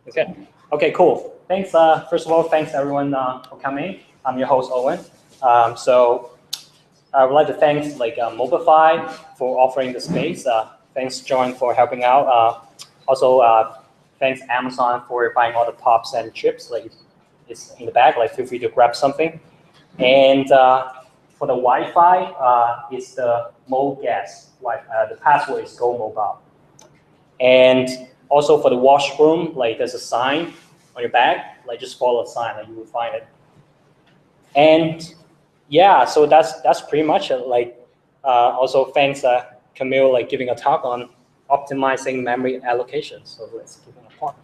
Okay. Okay, cool. Thanks. First of all, thanks everyone for coming. I'm your host, Owen. So I would like to thank Mobify for offering the space. Thanks, John, for helping out. Also, thanks Amazon for buying all the pops and chips. It's in the bag. Feel free to grab something. And for the Wi-Fi, it's the MoGas. The password is Go Mobile. And also for the washroom, there's a sign on your bag. Just follow the sign, you will find it. And yeah, so that's pretty much it. Also thanks Camille giving a talk on optimizing memory allocation. So let's give him a talk.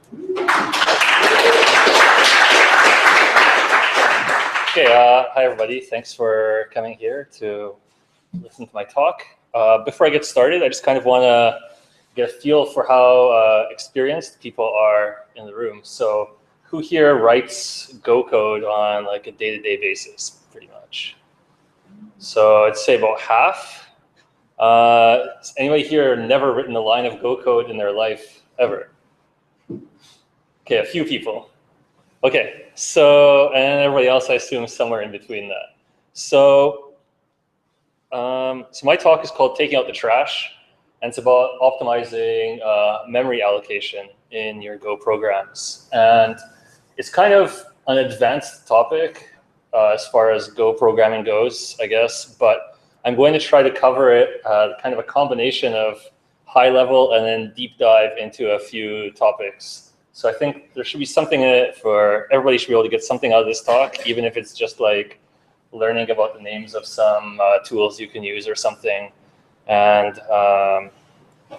Okay, hi everybody. Thanks for coming here to listen to my talk. Before I get started, I just kind of want to get a feel for how experienced people are in the room. So who here writes Go code on a day-to-day basis, pretty much? So I'd say about half. Anybody here never written a line of Go code in their life ever? Okay, a few people. Okay, so, and everybody else I assume somewhere in between that. So, so my talk is called Taking Out the Trash, and it's about optimizing memory allocation in your Go programs. And it's kind of an advanced topic as far as Go programming goes, I guess, but I'm going to try to cover it kind of a combination of high level and then deep dive into a few topics. So I think there should be something in it for everybody should be able to get something out of this talk, even if it's just learning about the names of some tools you can use or something. And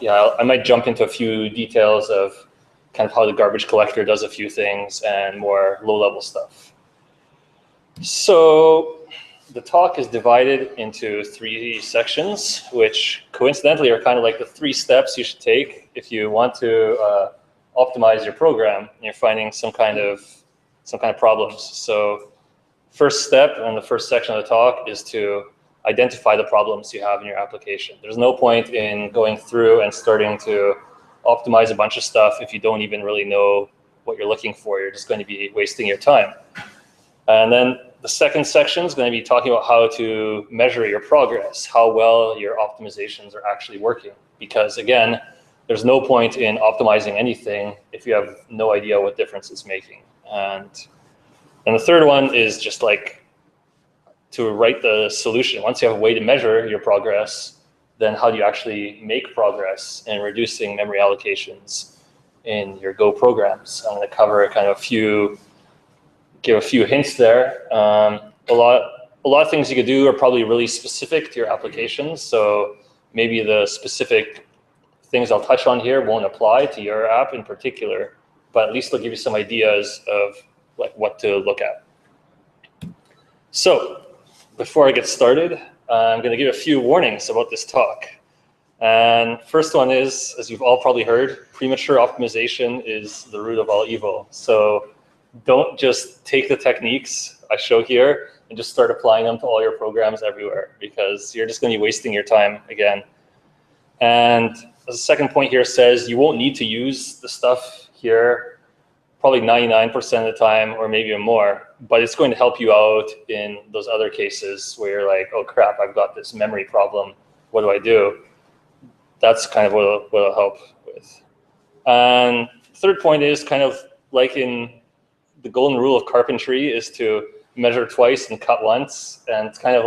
yeah, I might jump into a few details of kind of how the garbage collector does a few things and more low-level stuff. So the talk is divided into 3 sections, which coincidentally are kind of like the 3 steps you should take if you want to optimize your program and you're finding some kind of problems. So first step and the first section of the talk is to identify the problems you have in your application. There's no point in going through and starting to optimize a bunch of stuff if you don't even really know what you're looking for. You're just going to be wasting your time. And then the second section is going to be talking about how to measure your progress, how well your optimizations are actually working. Because again, there's no point in optimizing anything if you have no idea what difference it's making. And the third one is just to write the solution. Once you have a way to measure your progress, then how do you actually make progress in reducing memory allocations in your Go programs? I'm going to cover kind of give a few hints there. A lot of things you could do are probably really specific to your applications. So maybe the specific things I'll touch on here won't apply to your app in particular, but at least they'll give you some ideas of what to look at. So before I get started, I'm going to give a few warnings about this talk. And first one is, as you've all probably heard, premature optimization is the root of all evil. So don't just take the techniques I show here and just start applying them to all your programs everywhere, because you're just going to be wasting your time again. And as the second point here says, you won't need to use the stuff here probably 99% of the time, or maybe even more, but it's going to help you out in those other cases where you're like, oh crap, I've got this memory problem, what do I do? That's kind of what it'll help with. And the third point is kind of like in the golden rule of carpentry is to measure twice and cut once, and it's kind of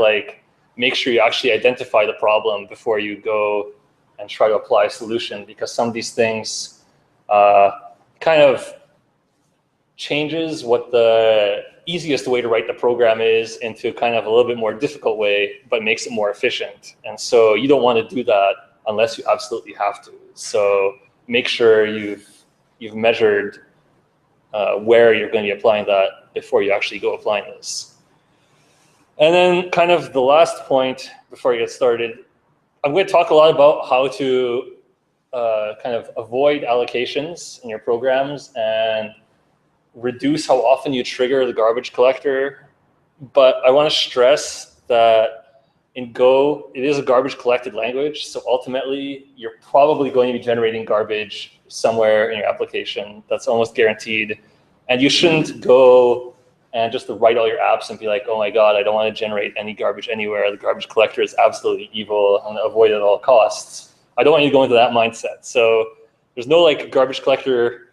make sure you actually identify the problem before you go and try to apply a solution, because some of these things kind of changes what the easiest way to write the program is into kind of a little bit more difficult way, but makes it more efficient. And so you don't want to do that unless you absolutely have to. So make sure you've measured where you're going to be applying that before you actually go applying this. And then kind of the last point before you get started, I'm going to talk a lot about how to kind of avoid allocations in your programs and reduce how often you trigger the garbage collector. But I want to stress that in Go, it is a garbage collected language. So ultimately, you're probably going to be generating garbage somewhere in your application. That's almost guaranteed. And you shouldn't go and just write all your apps and be like, oh my God, I don't want to generate any garbage anywhere. The garbage collector is absolutely evil. I'm going to avoid it at all costs. I don't want you to go into that mindset. So there's no like garbage collector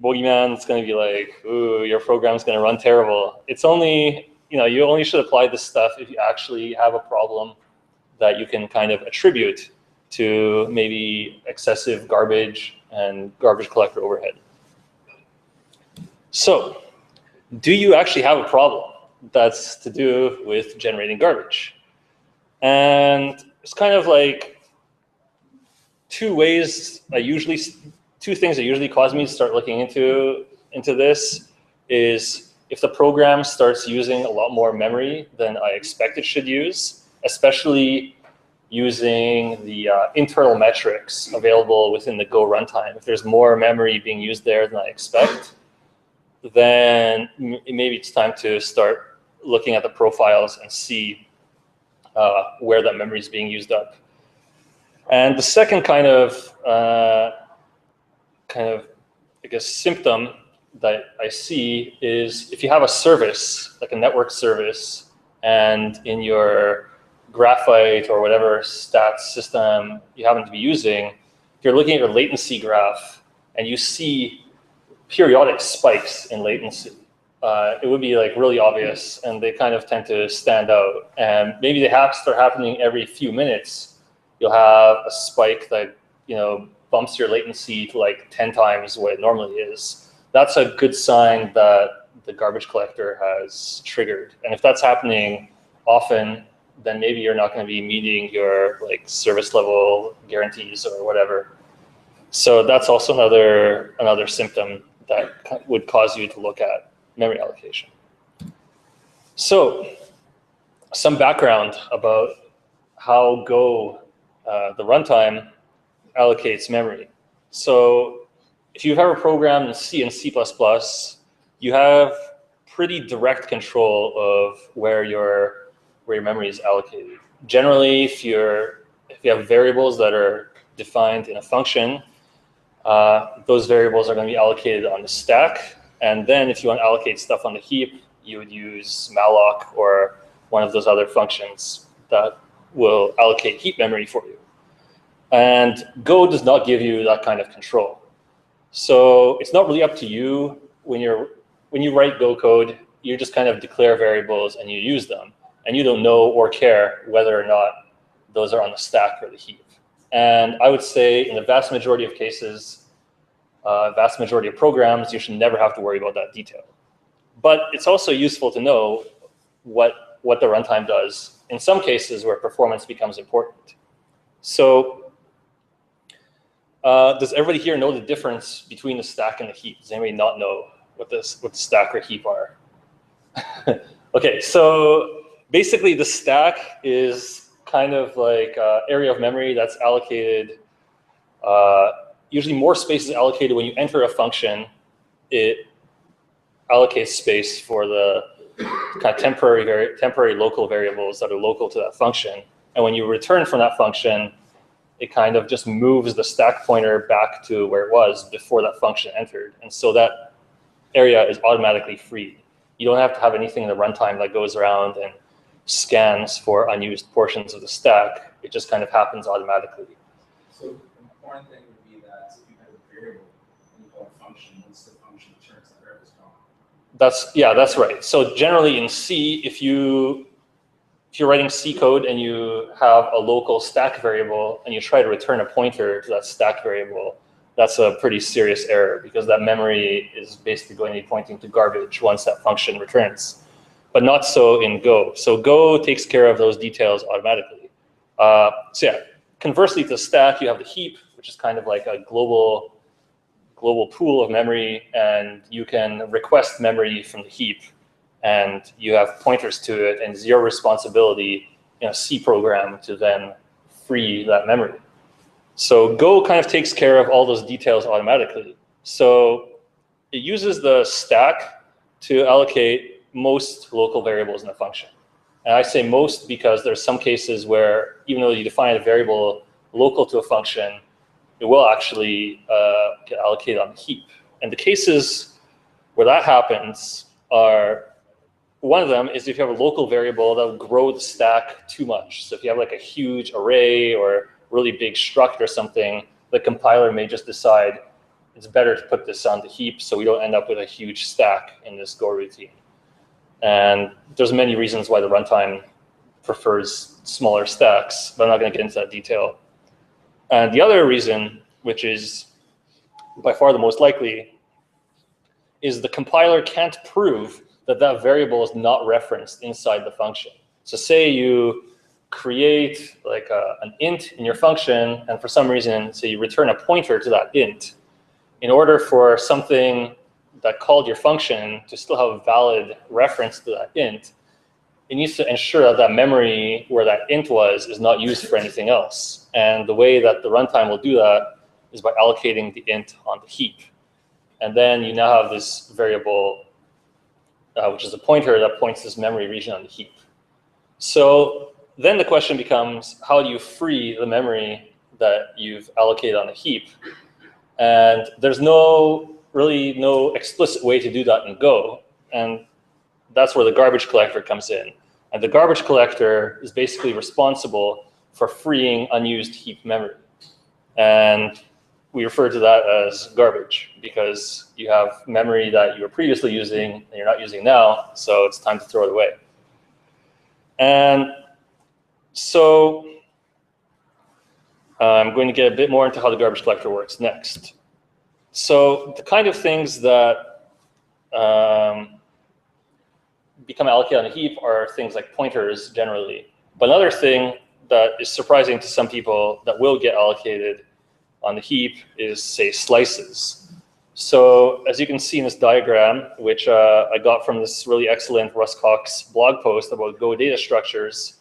bogeyman that's going to be like, ooh, your program's going to run terrible. It's only, you only should apply this stuff if you actually have a problem that you can kind of attribute to maybe excessive garbage and garbage collector overhead. So, do you actually have a problem that's to do with generating garbage? And it's kind of like two things that usually cause me to start looking into this is if the program starts using a lot more memory than I expect it should use, especially using the internal metrics available within the Go runtime. If there's more memory being used there than I expect, then maybe it's time to start looking at the profiles and see where that memory is being used up. And the second kind of I guess symptom that I see is if you have a service, like a network service, and in your Graphite or whatever stats system you happen to be using, if you're looking at your latency graph and you see periodic spikes in latency, it would be like really obvious, and they kind of tend to stand out. And maybe they start happening every few minutes. You'll have a spike that bumps your latency to like 10 times what it normally is. That's a good sign that the garbage collector has triggered. And if that's happening often, then maybe you're not going to be meeting your like service level guarantees or whatever. So that's also another symptom that would cause you to look at memory allocation. So some background about how Go, the runtime, allocates memory. So if you've ever programmed in C and C++, you have pretty direct control of where your memory is allocated. Generally, if you have variables that are defined in a function, those variables are going to be allocated on the stack. And then if you want to allocate stuff on the heap, you would use malloc or one of those other functions that will allocate heap memory for you. And Go does not give you that kind of control. So it's not really up to you when you write Go code. You just kind of declare variables and you use them. And you don't know or care whether or not those are on the stack or the heap. And I would say in the vast majority of cases, vast majority of programs, you should never have to worry about that detail. But it's also useful to know what the runtime does in some cases where performance becomes important. So does everybody here know the difference between the stack and the heap? Does anybody not know what the stack or heap are? Okay, so basically the stack is kind of like an area of memory that's allocated. Usually more space is allocated when you enter a function. It allocates space for the kind of temporary local variables that are local to that function. And when you return from that function, it kind of just moves the stack pointer back to where it was before that function entered. And so that area is automatically freed. You don't have to have anything in the runtime that goes around and scans for unused portions of the stack. It just kind of happens automatically. So the important thing would be that if you have a variable and you call a function, once the function returns, that variable is gone. That's right. So generally in C, if you're writing C code and you have a local stack variable and you try to return a pointer to that stack variable, that's a pretty serious error because that memory is basically going to be pointing to garbage once that function returns. But not so in Go. So Go takes care of those details automatically. Conversely to the stack, you have the heap, which is kind of like a global pool of memory, and you can request memory from the heap. And you have pointers to it and zero responsibility in a C program to then free that memory. So Go kind of takes care of all those details automatically. So it uses the stack to allocate most local variables in a function. And I say most because there's some cases where even though you define a variable local to a function, it will actually get allocated on the heap. And the cases where that happens are, one of them is if you have a local variable that will grow the stack too much. So if you have like a huge array or really big struct or something, the compiler may just decide it's better to put this on the heap so we don't end up with a huge stack in this Go routine. And there's many reasons why the runtime prefers smaller stacks, but I'm not going to get into that detail. And the other reason, which is by far the most likely, is the compiler can't prove that that variable is not referenced inside the function. So say you create like an int in your function, and for some reason, say you return a pointer to that int. In order for something that called your function to still have a valid reference to that int, it needs to ensure that that memory where that int was is not used for anything else. And the way that the runtime will do that is by allocating the int on the heap. And then you now have this variable, which is a pointer that points to this memory region on the heap. So then the question becomes, how do you free the memory that you've allocated on the heap? And there's really no explicit way to do that in Go. And that's where the garbage collector comes in. And the garbage collector is basically responsible for freeing unused heap memory. And we refer to that as garbage because you have memory that you were previously using and you're not using now, so it's time to throw it away. And so I'm going to get a bit more into how the garbage collector works next. So the kind of things that become allocated on a heap are things like pointers generally. But another thing that is surprising to some people that will get allocated on the heap is, say, slices. So as you can see in this diagram, which I got from this really excellent Russ Cox blog post about Go data structures,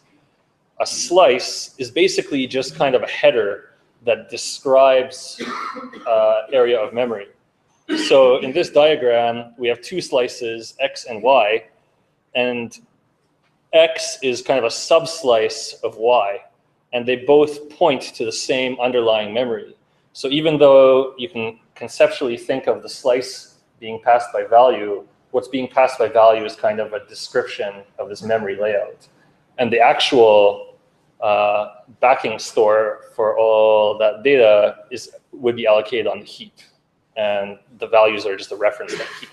a slice is basically just kind of a header that describes area of memory. So in this diagram, we have two slices, X and Y, and X is kind of a subslice of Y, and they both point to the same underlying memory. So even though you can conceptually think of the slice being passed by value, what's being passed by value is kind of a description of this memory layout. And the actual backing store for all that data would be allocated on the heap. And the values are just a reference to that heap.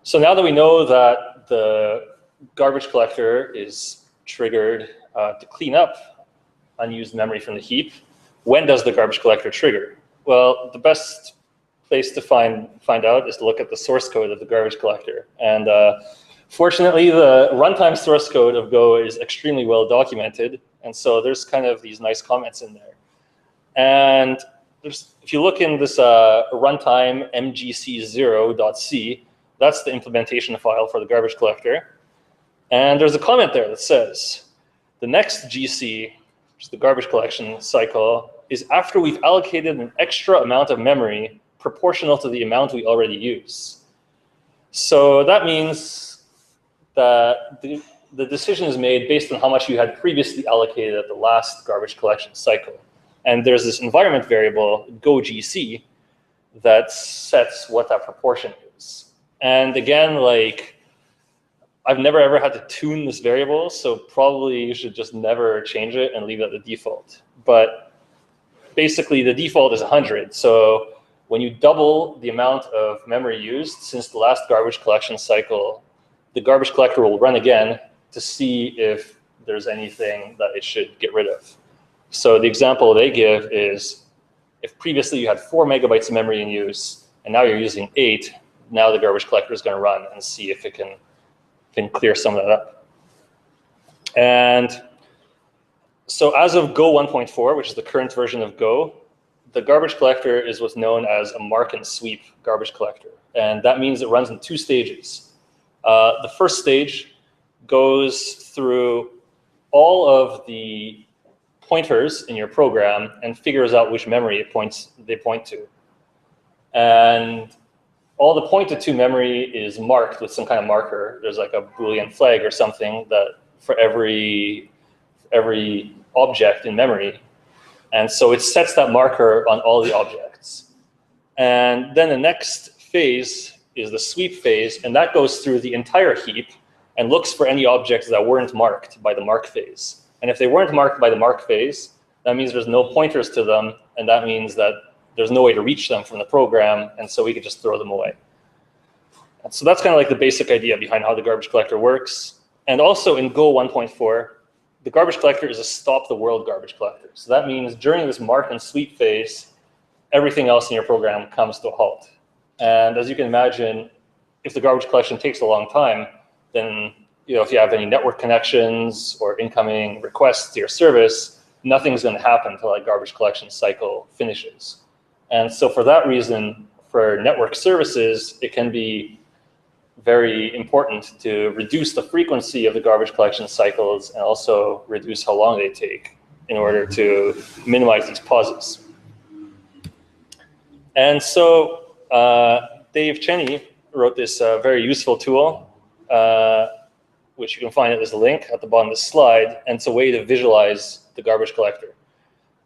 So now that we know that the garbage collector is triggered to clean up unused memory from the heap, when does the garbage collector trigger? Well, the best place to find out is to look at the source code of the garbage collector. And fortunately, the runtime source code of Go is extremely well documented. And so there's kind of these nice comments in there. And if you look in this runtime mgc0.c, that's the implementation file for the garbage collector. And there's a comment there that says, the next GC, which is the garbage collection cycle, is after we've allocated an extra amount of memory proportional to the amount we already use. So that means that the decision is made based on how much you had previously allocated at the last garbage collection cycle. And there's this environment variable, GoGC, that sets what that proportion is. And again, like, I've never ever had to tune this variable, so probably you should just never change it and leave it at the default. But basically, the default is 100. So when you double the amount of memory used since the last garbage collection cycle, the garbage collector will run again to see if there's anything that it should get rid of. So the example they give is, if previously you had 4 megabytes of memory in use, and now you're using 8, now the garbage collector is going to run and see if it can clear some of that up. And so as of Go 1.4, which is the current version of Go, the garbage collector is what's known as a mark and sweep garbage collector. And that means it runs in 2 stages. The first stage goes through all of the pointers in your program and figures out which memory they point to. And all the pointed to memory is marked with some kind of marker. There's like a Boolean flag or something that for every object in memory. And so it sets that marker on all the objects. And then the next phase is the sweep phase, and that goes through the entire heap and looks for any objects that weren't marked by the mark phase. And if they weren't marked by the mark phase, that means there's no pointers to them, and that means that there's no way to reach them from the program, and so we could just throw them away. And so that's kind of like the basic idea behind how the garbage collector works. And also in Go 1.4, the garbage collector is a stop the world garbage collector. So that means during this mark and sweep phase, everything else in your program comes to a halt. And as you can imagine, if the garbage collection takes a long time, then if you have any network connections or incoming requests to your service, nothing's going to happen until that garbage collection cycle finishes. And so for that reason, for network services, it can be very important to reduce the frequency of the garbage collection cycles and also reduce how long they take in order to minimize these pauses. And so Dave Cheney wrote this very useful tool, which you can find as a link at the bottom of the slide, and it's a way to visualize the garbage collector.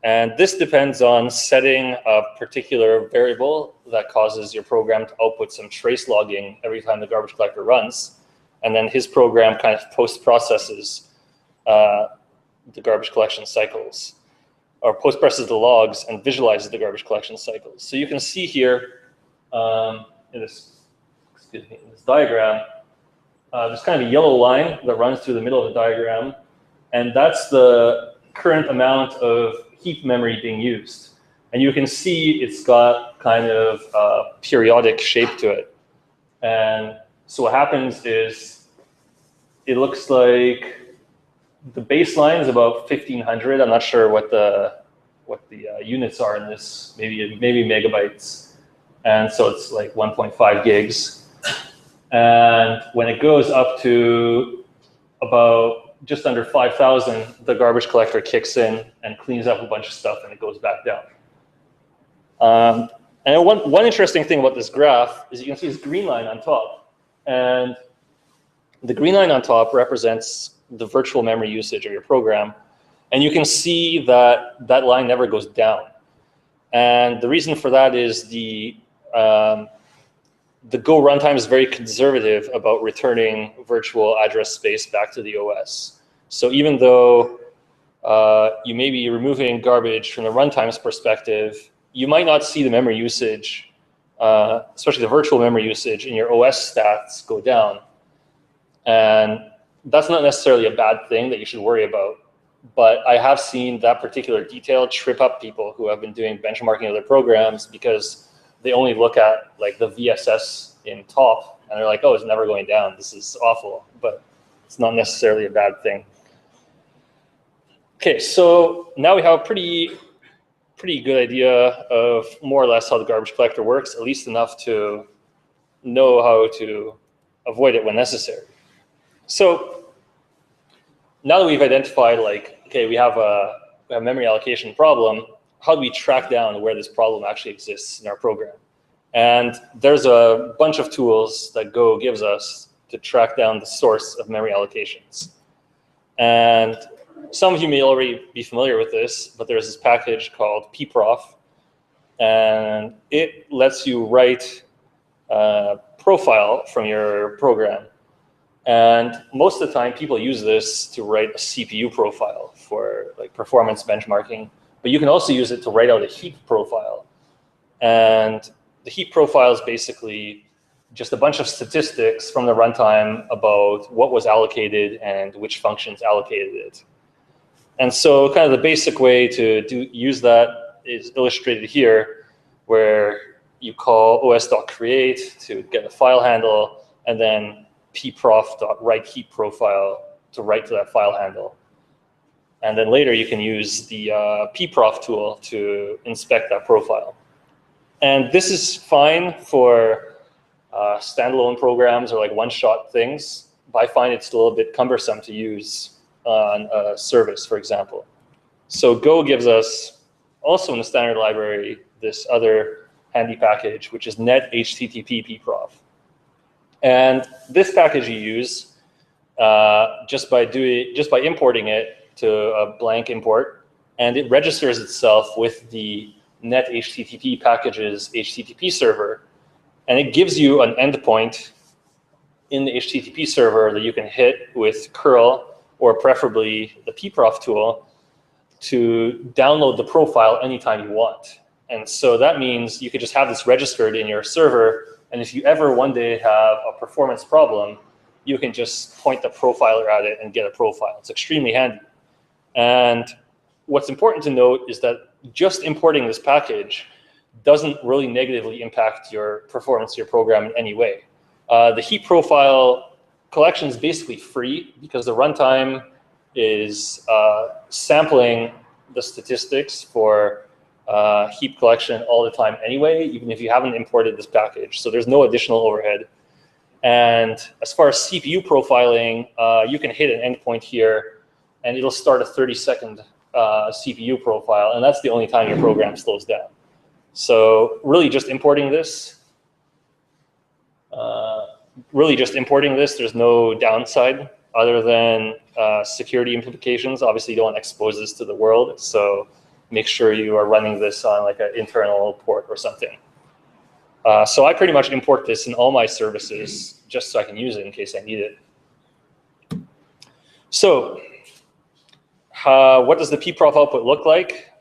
And this depends on setting a particular variable that causes your program to output some trace logging every time the garbage collector runs. And then his program kind of post-processes the garbage collection cycles, or post-processes the logs and visualizes the garbage collection cycles. So you can see here in this diagram, there's kind of a yellow line that runs through the middle of the diagram. And that's the current amount of heap memory being used. And you can see it's got kind of a periodic shape to it. And so what happens is it looks like the baseline is about 1500. I'm not sure what the units are in this, maybe megabytes. And so it's like 1.5 gigs. And when it goes up to about just under 5,000, the garbage collector kicks in and cleans up a bunch of stuff, and it goes back down. And one interesting thing about this graph is you can see this green line on top. And the green line on top represents the virtual memory usage of your program. And you can see that that line never goes down. And the reason for that is the Go runtime is very conservative about returning virtual address space back to the OS. So even though you may be removing garbage from the runtime's perspective, you might not see the memory usage, especially the virtual memory usage in your OS stats go down. And that's not necessarily a bad thing that you should worry about. But I have seen that particular detail trip up people who have been doing benchmarking of their programs because they only look at like the VSS in top and they're like, oh, it's never going down. This is awful, but it's not necessarily a bad thing. Okay, so now we have a pretty good idea of more or less how the garbage collector works, at least enough to know how to avoid it when necessary. So now that we've identified, like, okay, we have a memory allocation problem, how do we track down where this problem actually exists in our program? And there's a bunch of tools that Go gives us to track down the source of memory allocations. And some of you may already be familiar with this, but there's this package called pprof, and it lets you write a profile from your program. And most of the time, people use this to write a CPU profile for like performance benchmarking. But you can also use it to write out a heap profile. And the heap profile is basically just a bunch of statistics from the runtime about what was allocated and which functions allocated it. And so kind of the basic way to use that is illustrated here, where you call os.create to get a file handle, and then pprof.write heap profile to write to that file handle. And then later you can use the pprof tool to inspect that profile. And this is fine for standalone programs or like one-shot things, but I find it's a little bit cumbersome to use on a service, for example. So Go gives us, also in the standard library, this other handy package, which is net HTTP pprof. And this package you use just by importing it to a blank import, and it registers itself with the net HTTP package's HTTP server, and it gives you an endpoint in the HTTP server that you can hit with curl or preferably the pprof tool to download the profile anytime you want. And so that means you could just have this registered in your server, and if you ever one day have a performance problem, you can just point the profiler at it and get a profile. It's extremely handy. And what's important to note is that just importing this package doesn't really negatively impact your performance of your program in any way. The heap profile collection is basically free because the runtime is sampling the statistics for heap collection all the time anyway, even if you haven't imported this package. So there's no additional overhead. And as far as CPU profiling, you can hit an endpoint here, and it'll start a 30-second CPU profile, and that's the only time your program slows down. So really just importing this, there's no downside other than security implications. Obviously, you don't want to expose this to the world, so make sure you are running this on like an internal port or something. So I pretty much import this in all my services just so I can use it in case I need it. So what does the pprof output look like?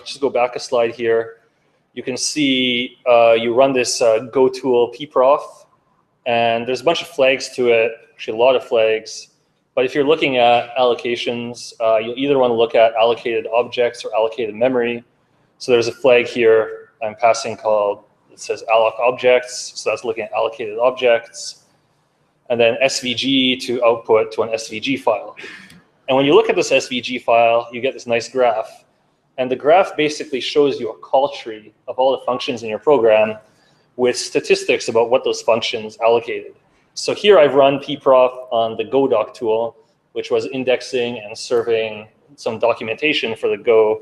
Just go back a slide here. You can see you run this gotool pprof, and there's a bunch of flags to it, actually a lot of flags. But if you're looking at allocations, you'll either want to look at allocated objects or allocated memory. So there's a flag here I'm passing called, it says alloc objects, so that's looking at allocated objects. And then SVG to output to an SVG file. And when you look at this SVG file, you get this nice graph. And the graph basically shows you a call tree of all the functions in your program with statistics about what those functions allocated. So here I've run pprof on the GoDoc tool, which was indexing and serving some documentation for the Go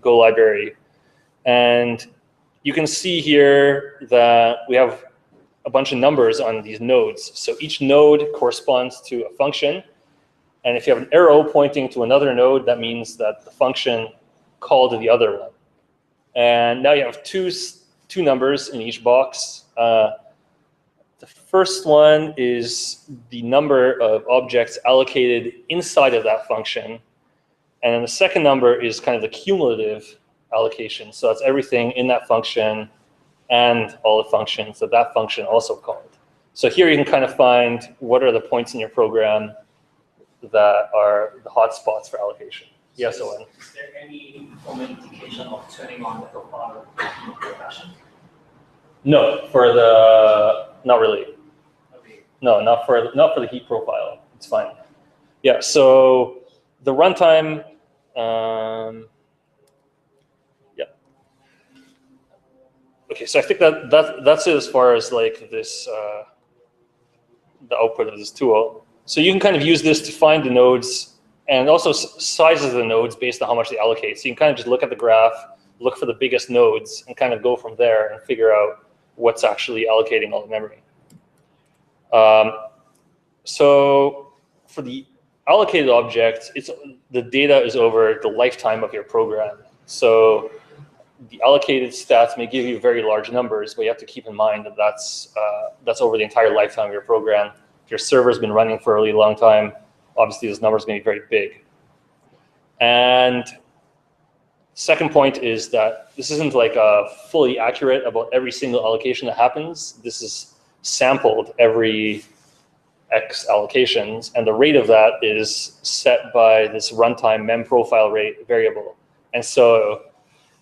library. And you can see here that we have a bunch of numbers on these nodes. So each node corresponds to a function. And if you have an arrow pointing to another node, that means that the function called to the other one. And now you have two numbers in each box. The first one is the number of objects allocated inside of that function. And then the second number is kind of the cumulative allocation. So that's everything in that function and all the functions that that function also called. So here you can kind of find what are the points in your program that are the hotspots for allocation. Yes, Owen? Is there any formal indication of turning on the profile in production? No, not really. Okay. No, not for the heap profile. It's fine. Yeah, so the runtime, yeah. Okay, so I think that's it as far as like this, the output of this tool. So you can kind of use this to find the nodes and also sizes the nodes based on how much they allocate. So you can kind of just look at the graph, look for the biggest nodes, and kind of go from there and figure out what's actually allocating all the memory. So for the allocated object, the data is over the lifetime of your program. So the allocated stats may give you very large numbers, but you have to keep in mind that that's over the entire lifetime of your program. If your server's been running for a really long time, obviously this number is going to be very big. And second point is that this isn't like fully accurate about every single allocation that happens. This is sampled every X allocations, and the rate of that is set by this runtime memprofile rate variable. And so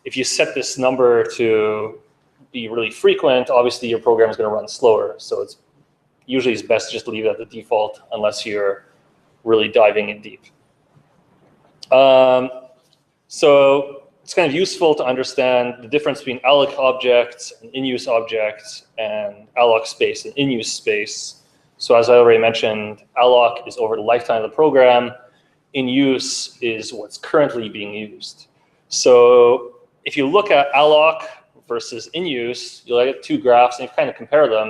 if you set this number to be really frequent, obviously your program is going to run slower. So it's usually it's best to just leave it at the default unless you're really diving in deep. So it's kind of useful to understand the difference between alloc objects and in-use objects and alloc space and in-use space. So as I already mentioned, alloc is over the lifetime of the program. In-use is what's currently being used. So if you look at alloc versus in use, you'll get two graphs and you kind of compare them.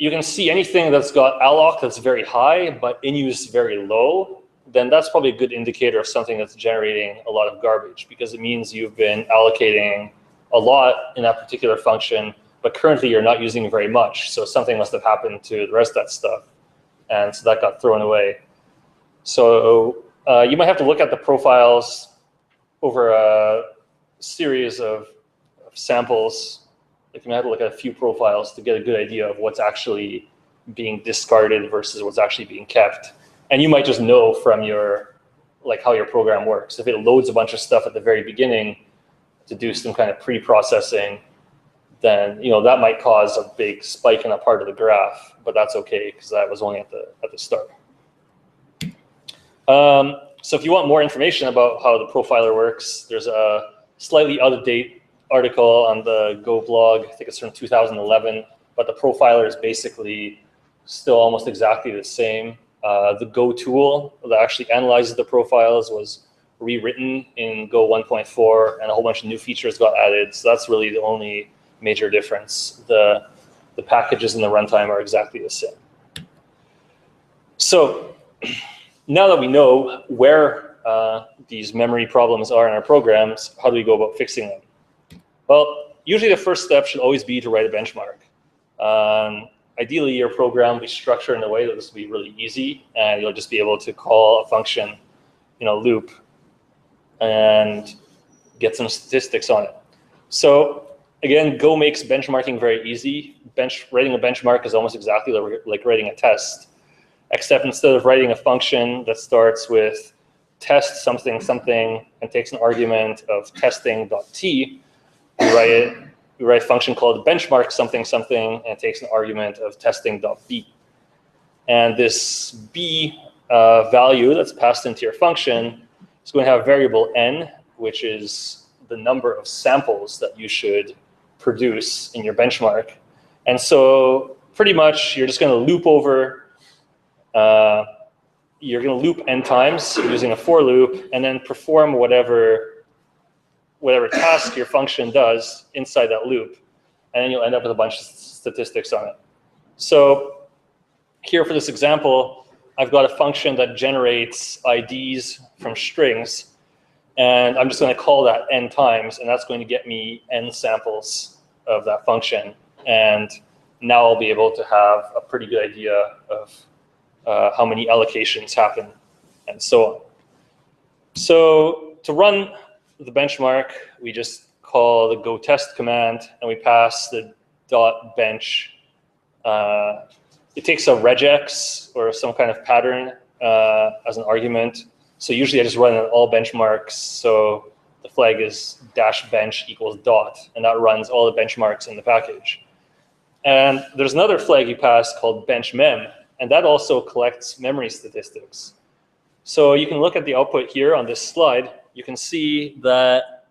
You can see anything that's got alloc that's very high, but in use very low, then that's probably a good indicator of something that's generating a lot of garbage, because it means you've been allocating a lot in that particular function, but currently you're not using very much. So something must have happened to the rest of that stuff. And so that got thrown away. So you might have to look at the profiles over a series of samples. Like you might have to look at a few profiles to get a good idea of what's actually being discarded versus what's actually being kept. And you might just know from your, like how your program works. If it loads a bunch of stuff at the very beginning to do some kind of pre-processing, then that might cause a big spike in a part of the graph, but that's okay because that was only at the start. So if you want more information about how the profiler works, there's a slightly out-of-date article on the Go blog. I think it's from 2011, but the profiler is basically still almost exactly the same. The Go tool that actually analyzes the profiles was rewritten in Go 1.4, and a whole bunch of new features got added. So that's really the only major difference. The packages in the runtime are exactly the same. So now that we know where these memory problems are in our programs, how do we go about fixing them? Well, usually the first step should always be to write a benchmark. Ideally, your program will be structured in a way that this will be really easy, and you'll just be able to call a function in a loop and get some statistics on it. So again, Go makes benchmarking very easy. Writing a benchmark is almost exactly like writing a test, except instead of writing a function that starts with test something something and takes an argument of testing.t, we write a function called benchmark something something and it takes an argument of testing.b. And this b value that's passed into your function is going to have a variable n, which is the number of samples that you should produce in your benchmark. And so pretty much you're just going to loop over, you're going to loop n times using a for loop and then perform whatever task your function does inside that loop. And then you'll end up with a bunch of statistics on it. So here for this example, I've got a function that generates IDs from strings. And I'm just going to call that n times, and that's going to get me n samples of that function. And now I'll be able to have a pretty good idea of how many allocations happen, and so on. So to run the benchmark, we just call the go test command, and we pass the .bench. It takes a regex or some kind of pattern as an argument. So usually I just run it on all benchmarks. So the flag is -bench equals dot, and that runs all the benchmarks in the package. And there's another flag you pass called bench mem, and that also collects memory statistics. So you can look at the output here on this slide. You can see that,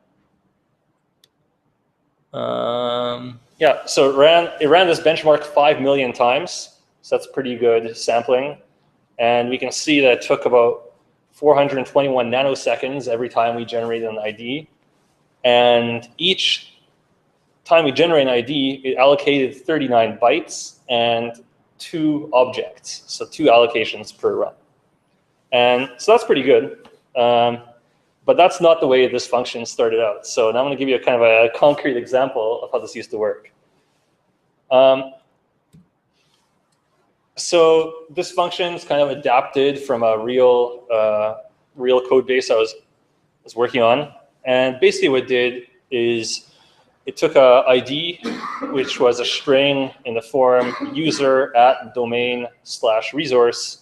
yeah, so it ran this benchmark 5 million times. So that's pretty good sampling. And we can see that it took about 421 nanoseconds every time we generated an ID. And each time we generate an ID, it allocated 39 bytes and 2 objects, so 2 allocations per run. And so that's pretty good. But that's not the way this function started out. So now I'm going to give you a kind of a concrete example of how this used to work. So this function is kind of adapted from a real code base I was working on. And basically what it did is it took a ID, which was a string in the form user at domain/resource,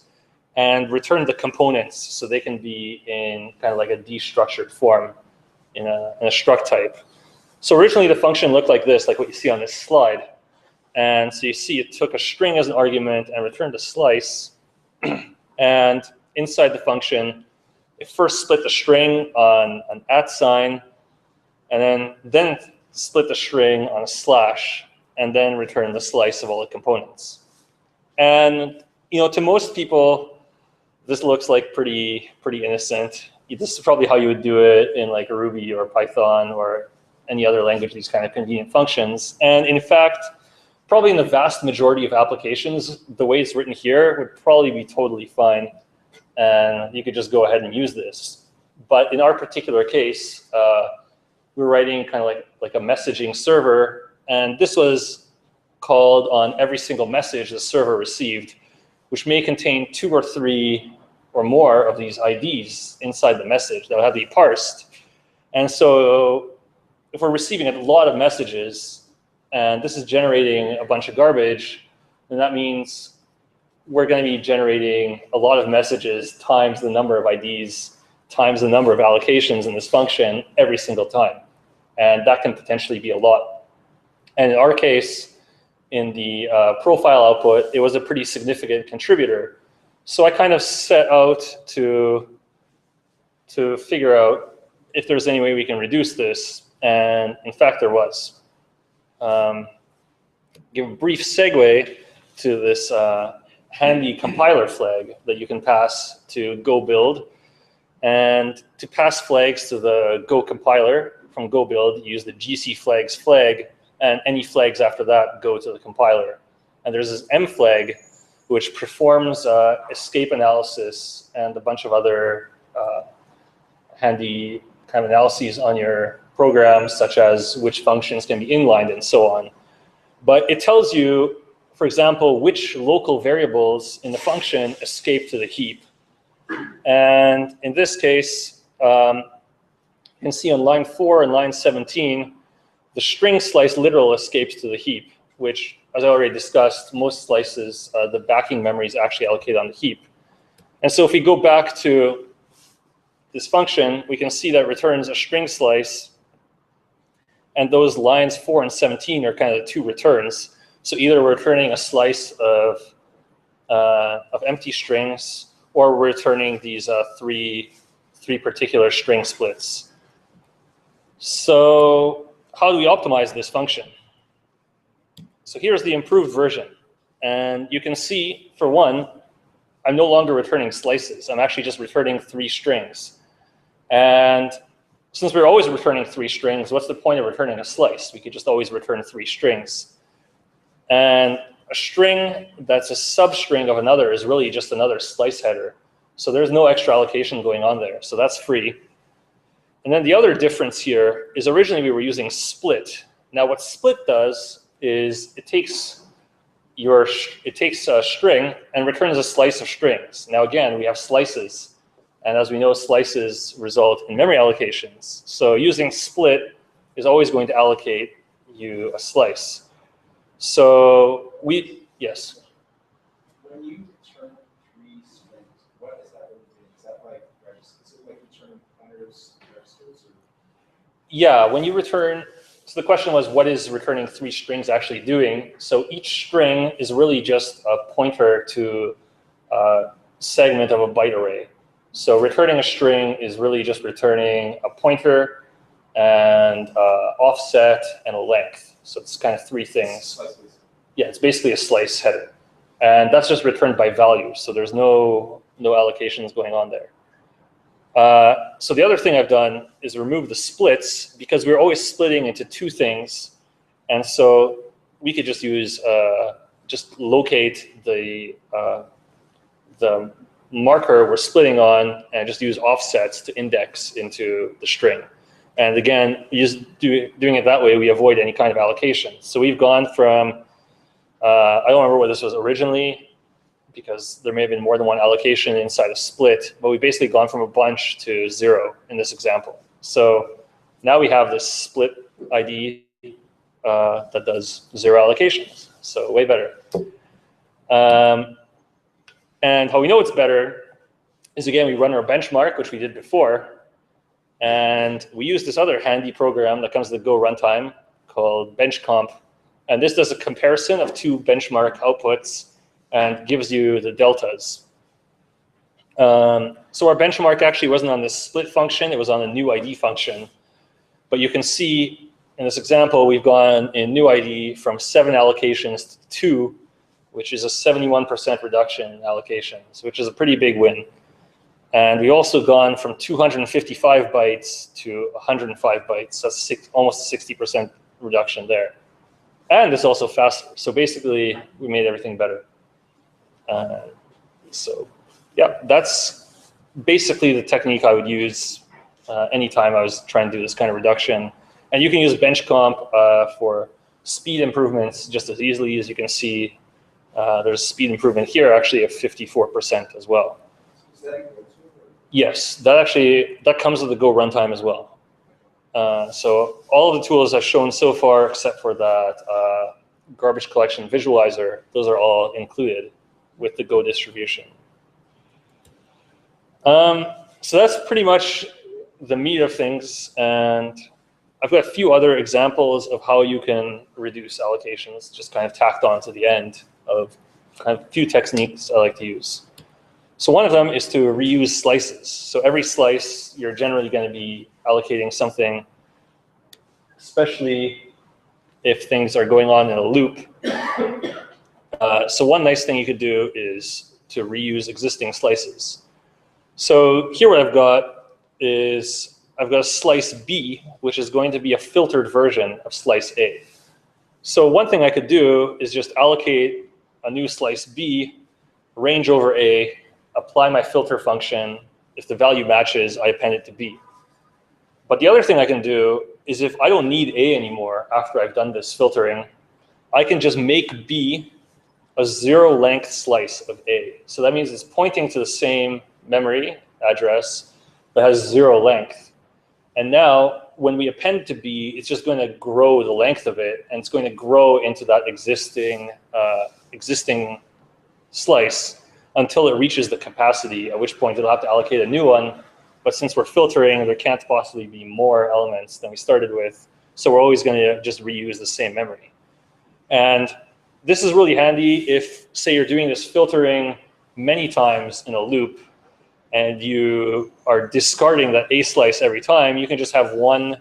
and returned the components so they can be in kind of like a destructured form in a struct type. So originally the function looked like this, like what you see on this slide. And so you see it took a string as an argument and returned a slice. And inside the function, it first split the string on an @, and then split the string on a slash, and then return the slice of all the components. And to most people, this looks like pretty innocent. This is probably how you would do it in like Ruby or Python or any other language these kind of convenient functions. And in fact, probably in the vast majority of applications, the way it's written here would probably be totally fine. And you could just go ahead and use this. But in our particular case, we're writing kind of like a messaging server. And this was called on every single message the server received, which may contain 2 or 3 or more of these IDs inside the message that will have to be parsed. And so if we're receiving a lot of messages, and this is generating a bunch of garbage, then that means we're going to be generating a lot of messages times the number of IDs times the number of allocations in this function every single time. And that can potentially be a lot. And in our case, in the profile output, it was a pretty significant contributor. So I kind of set out to figure out if there's any way we can reduce this. And in fact, there was. Give a brief segue to this handy compiler flag that you can pass to Go build. And to pass flags to the Go compiler from Go build, you use the GC flags flag, and any flags after that go to the compiler. And there's this M flag, which performs escape analysis and a bunch of other handy kind of analyses on your programs, such as which functions can be inlined and so on. But it tells you, for example, which local variables in the function escape to the heap. And in this case, you can see on line 4 and line 17, the string slice literal escapes to the heap, which, as I already discussed, most slices, the backing memory is actually allocated on the heap. And so if we go back to this function, we can see that it returns a string slice. And those lines 4 and 17 are kind of the 2 returns. So either we're returning a slice of empty strings, or we're returning these three particular string splits. So how do we optimize this function? So here's the improved version. And you can see, for one, I'm no longer returning slices. I'm actually just returning 3 strings. And since we're always returning 3 strings, what's the point of returning a slice? We could just always return 3 strings. And a string that's a substring of another is really just another slice header. So there's no extra allocation going on there. So that's free. And then the other difference here is originally we were using split. Now what split does is it takes a string and returns a slice of strings. Now again, we have slices. And as we know, slices result in memory allocations. So using split is always going to allocate you a slice. So yes? When you return 3 strings, what is that going to do? Is that like registers? Is it like return pointers, registers? Or? Yeah, when you return, so the question was, what is returning 3 strings actually doing? So each string is really just a pointer to a segment of a byte array. So returning a string is really just returning a pointer and offset and a length. So it's kind of 3 things. Yeah, it's basically a slice header. And that's just returned by value. So there's no allocations going on there. So the other thing I've done is remove the splits, because we're always splitting into 2 things. And so we could just use, just locate the marker we're splitting on and just use offsets to index into the string. And again, doing it that way, we avoid any kind of allocation. So we've gone from, I don't remember what this was originally, because there may have been more than one allocation inside a split, but we've basically gone from a bunch to 0 in this example. So now we have this split ID that does 0 allocations. So way better. And how we know it's better is, again, we run our benchmark, which we did before. And we use this other handy program that comes with the Go runtime called benchcomp. And this does a comparison of 2 benchmark outputs and gives you the deltas. So our benchmark actually wasn't on this split function. It was on a new ID function. But you can see in this example, we've gone in new ID from 7 allocations to 2, which is a 71% reduction in allocations, which is a pretty big win. And we also gone from 255 bytes to 105 bytes. That's almost a 60% reduction there. And it's also faster. So basically, we made everything better. So yeah, that's basically the technique I would use anytime I was trying to do this kind of reduction. And you can use benchcomp for speed improvements just as easily. As you can see, there's speed improvement here actually of 54% as well. Yes, that comes with the Go runtime as well. So all of the tools I've shown so far, except for that garbage collection visualizer, those are all included with the Go distribution. So that's pretty much the meat of things. And I've got a few other examples of how you can reduce allocations, just kind of tacked on to the end of kind of a few techniques I like to use. So one of them is to reuse slices. So every slice, you're generally going to be allocating something, especially if things are going on in a loop. So one nice thing you could do is to reuse existing slices. So here what I've got is I've got a slice B, which is going to be a filtered version of slice A. So one thing I could do is just allocate a new slice B, range over A, apply my filter function. If the value matches, I append it to B. But the other thing I can do is if I don't need A anymore after I've done this filtering, I can just make B a zero length slice of A. So that means it's pointing to the same memory address that has zero length. And now when we append to B, it's just going to grow the length of it, and it's going to grow into that existing slice until it reaches the capacity, at which point it'll have to allocate a new one. But since we're filtering, there can't possibly be more elements than we started with. So we're always going to just reuse the same memory. And this is really handy if, say, you're doing this filtering many times in a loop, and you are discarding that A slice every time. You can just have one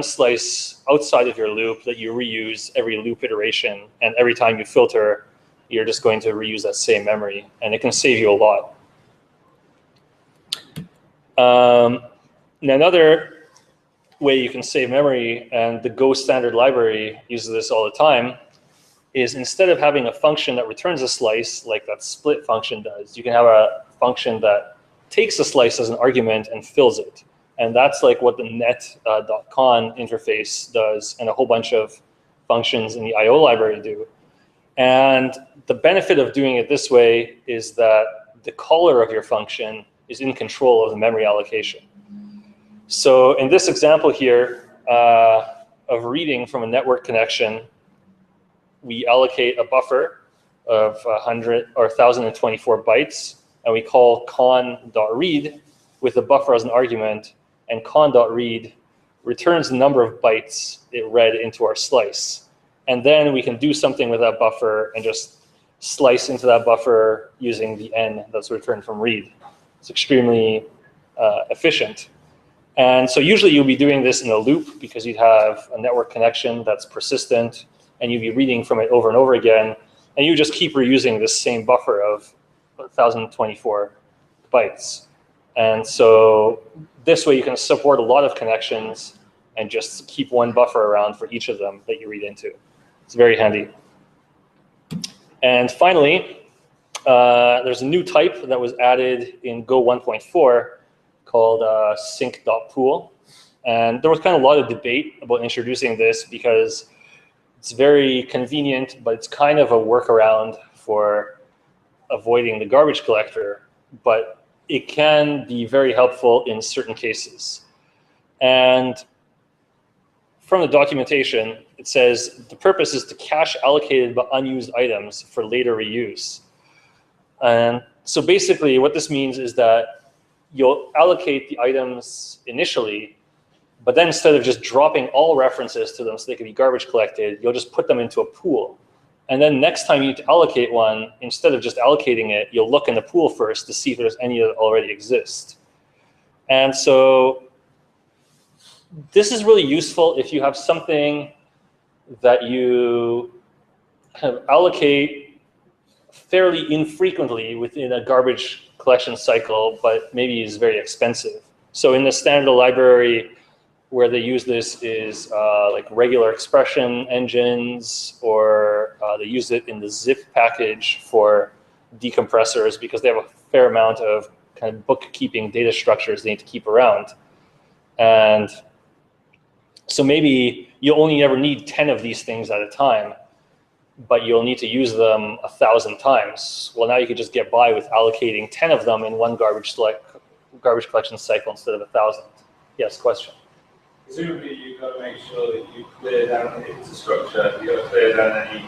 slice outside of your loop that you reuse every loop iteration. And every time you filter, you're just going to reuse that same memory. And it can save you a lot. Now another way you can save memory, and the Go standard library uses this all the time, is instead of having a function that returns a slice like that split function does, you can have a function that takes a slice as an argument and fills it. And that's like what the net.con interface does, and a whole bunch of functions in the IO library do. And the benefit of doing it this way is that the caller of your function is in control of the memory allocation. So in this example here of reading from a network connection, we allocate a buffer of 100 or 1024 bytes, and we call con.read with the buffer as an argument, and con.read returns the number of bytes it read into our slice. And then we can do something with that buffer and just slice into that buffer using the n that's returned from read. It's extremely efficient. And so usually you'll be doing this in a loop because you'd have a network connection that's persistent, and you'd be reading from it over and over again, and you just keep reusing this same buffer of 1024 bytes. And so this way you can support a lot of connections and just keep one buffer around for each of them that you read into. It's very handy. And finally, there's a new type that was added in Go 1.4 called sync.pool. And there was kind of a lot of debate about introducing this because it's very convenient, but it's kind of a workaround for avoiding the garbage collector. But it can be very helpful in certain cases. And from the documentation, it says the purpose is to cache allocated but unused items for later reuse. And so basically what this means is that you'll allocate the items initially, but then instead of just dropping all references to them so they can be garbage collected, you'll just put them into a pool. And then next time you need to allocate one, instead of just allocating it, you'll look in the pool first to see if there's any that already exist. And so this is really useful if you have something that you kind of allocate fairly infrequently within a garbage collection cycle, but maybe is very expensive. So in the standard library, where they use this is like regular expression engines, or they use it in the zip package for decompressors because they have a fair amount of kind of bookkeeping data structures they need to keep around. And so maybe you only ever need 10 of these things at a time, but you'll need to use them 1,000 times. Well, now you could just get by with allocating 10 of them in one garbage collection cycle instead of 1,000. Yes, question. Presumably, you've got to make sure that you clear down the infrastructure. You've got to clear down any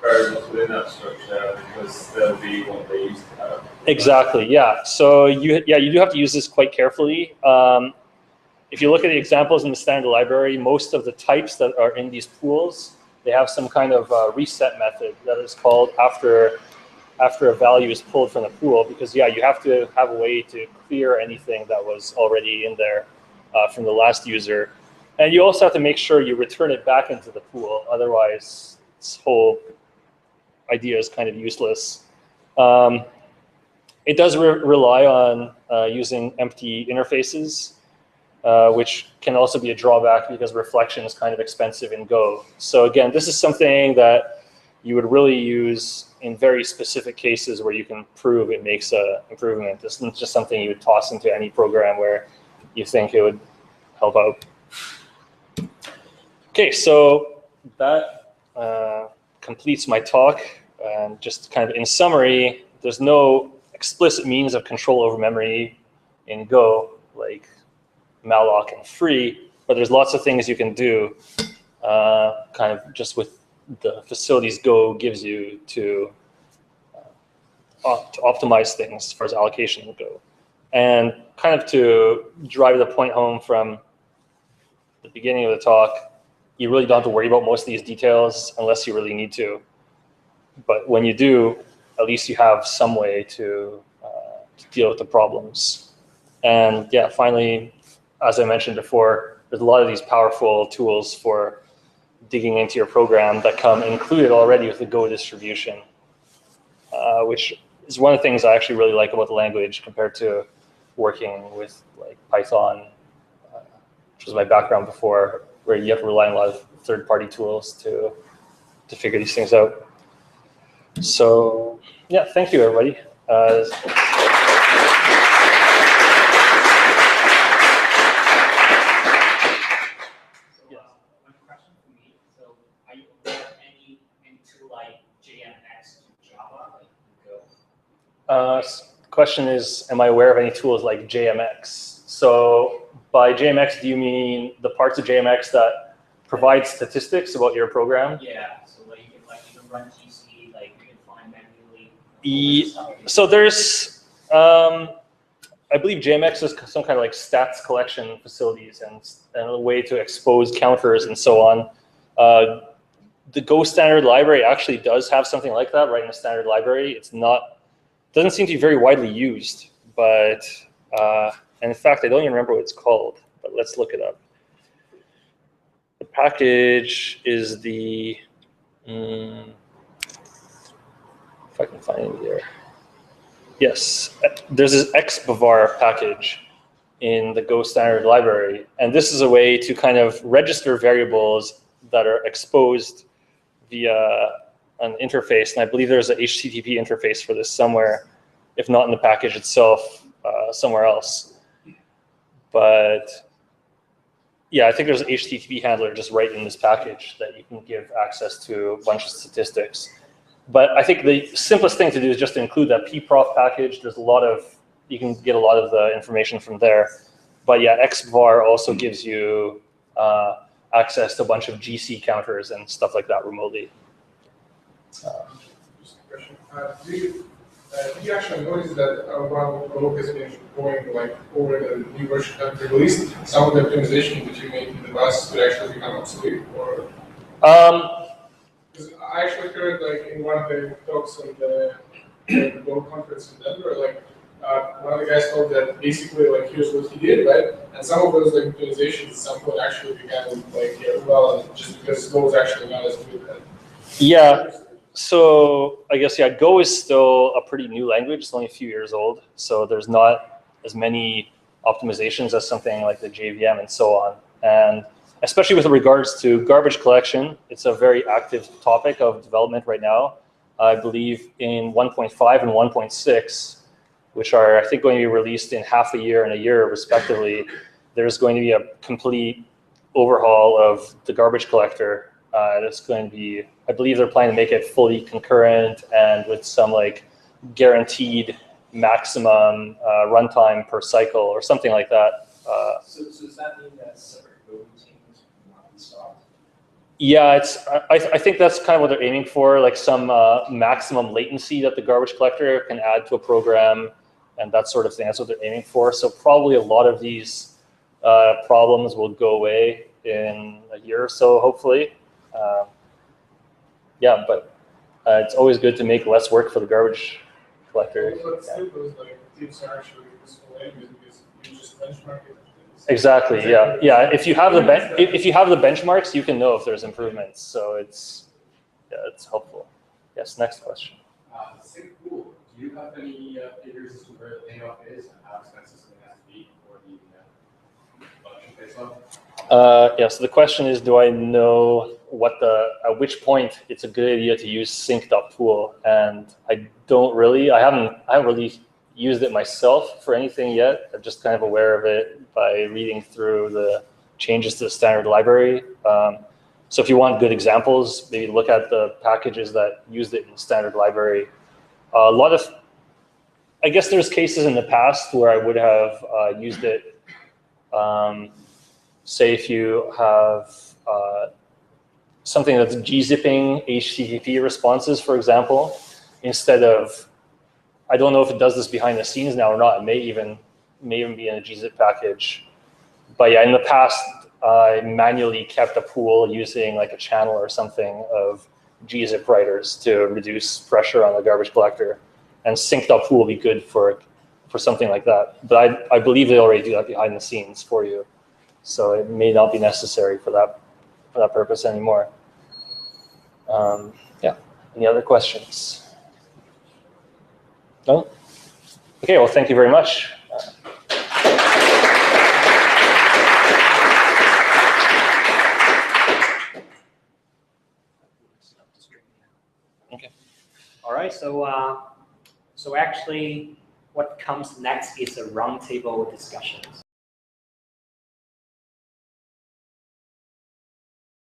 variables within that structure because they'll be what they used to have. Exactly. Yeah. So you do have to use this quite carefully. If you look at the examples in the standard library, most of the types that are in these pools, they have some kind of reset method that is called after a value is pulled from the pool, because you have to have a way to clear anything that was already in there from the last user. And you also have to make sure you return it back into the pool. Otherwise, this whole idea is kind of useless. It does rely on using empty interfaces, which can also be a drawback because reflection is kind of expensive in Go. So again, this is something that you would really use in very specific cases where you can prove it makes an improvement. This isn't just something you would toss into any program where you think it would help out. Okay, so that completes my talk. And just kind of in summary, there's no explicit means of control over memory in Go, like malloc and free, but there's lots of things you can do kind of just with the facilities Go gives you to optimize things as far as allocation go. And kind of to drive the point home from the beginning of the talk, you really don't have to worry about most of these details unless you really need to. But when you do, at least you have some way to deal with the problems. And yeah, finally, as I mentioned before, there's a lot of these powerful tools for digging into your program that come included already with the Go distribution, which is one of the things I actually really like about the language compared to working with like Python, which was my background before, where you have to rely on a lot of third-party tools to figure these things out. So yeah, thank you, everybody. Question is, am I aware of any tools like JMX? So by JMX, do you mean the parts of JMX that provide statistics about your program? Yeah, so like you can run GC, like you can find manually. So there's, I believe JMX is some kind of like stats collection facilities and a way to expose counters and so on. The Go standard library actually does have something like that right in the standard library. It's not, doesn't seem to be very widely used, but and in fact, I don't even remember what it's called, but let's look it up. The package is the, if I can find it here. Yes, there's this XBavar package in the Go standard library. And this is a way to kind of register variables that are exposed via an interface. And I believe there's an HTTP interface for this somewhere, if not in the package itself, somewhere else. But yeah, I think there's an HTTP handler just right in this package that you can give access to a bunch of statistics. But I think the simplest thing to do is just to include that pprof package. There's a lot of, you can get a lot of the information from there. But yeah, XBavar also gives you access to a bunch of GC counters and stuff like that remotely. Just a question. Did you actually notice that while Go has been going like over the new version that we released, some of the optimization that you made in the past could actually become obsolete? Or because I actually heard like in one of the talks on the Go conference in Denver, like one of the guys told that basically like here's what he did, right? And some of those like optimizations at some point actually began like well, just because Go was actually not as good at. Yeah. So I guess, yeah, Go is still a pretty new language. It's only a few years old. So there's not as many optimizations as something like the JVM and so on. And especially with regards to garbage collection, it's a very active topic of development right now. I believe in 1.5 and 1.6, which are, I think, going to be released in half a year and a year respectively, there's going to be a complete overhaul of the garbage collector. It's going to be, I believe they're planning to make it fully concurrent and with some like guaranteed maximum runtime per cycle or something like that. So does that mean that separate code routines will not be stopped? Yeah, I think that's kind of what they're aiming for, like some maximum latency that the garbage collector can add to a program and that sort of thing. That's what they're aiming for. So probably a lot of these problems will go away in a year or so, hopefully. Yeah, but it's always good to make less work for the garbage collector. But still, those like tips are actually useful anyways because you just benchmark it. Exactly. Yeah. Yeah. If you have the benchmarks, you can know if there's improvements. So it's helpful. Yes. Next question. Sync pool. Do you have any figures as to where the payoff is and how expensive something has to be for the function face off? Yeah. So the question is, do I know at which point it's a good idea to use sync.pool? And I don't really. I haven't really used it myself for anything yet. I'm just kind of aware of it by reading through the changes to the standard library. So if you want good examples, maybe look at the packages that used it in the standard library. I guess there's cases in the past where I would have used it. Say if you have something that's gzipping HTTP responses, for example, instead of, I don't know if it does this behind the scenes now or not. It may even be in a gzip package. But yeah, in the past, I manually kept a pool using like a channel or something of gzip writers to reduce pressure on the garbage collector. And sync.pool will be good for something like that. But I believe they already do that behind the scenes for you. So it may not be necessary for that purpose anymore. Yeah. Any other questions? No? Okay, well, thank you very much. Okay. All right, so actually what comes next is a roundtable discussion.